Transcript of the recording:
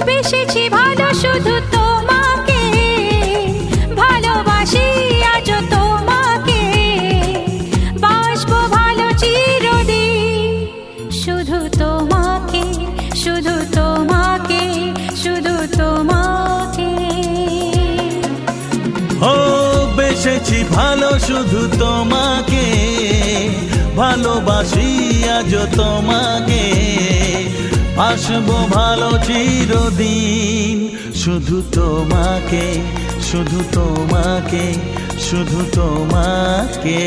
বেসেছি ভালো শুধু তোমাকে, ভালোবাসি আজ তোমাকে, বাসবো ভালো চিরদিন শুধু তোমাকে, শুধু তোমাকে, শুধু তোমাকে। ও বেসেছি ভালো শুধু তোমাকে, ভালোবাসি আজ তোমাকে, আসবো ভালো চিরদিন শুধু তোমাকে, শুধু তোমাকে, শুধু তোমাকে।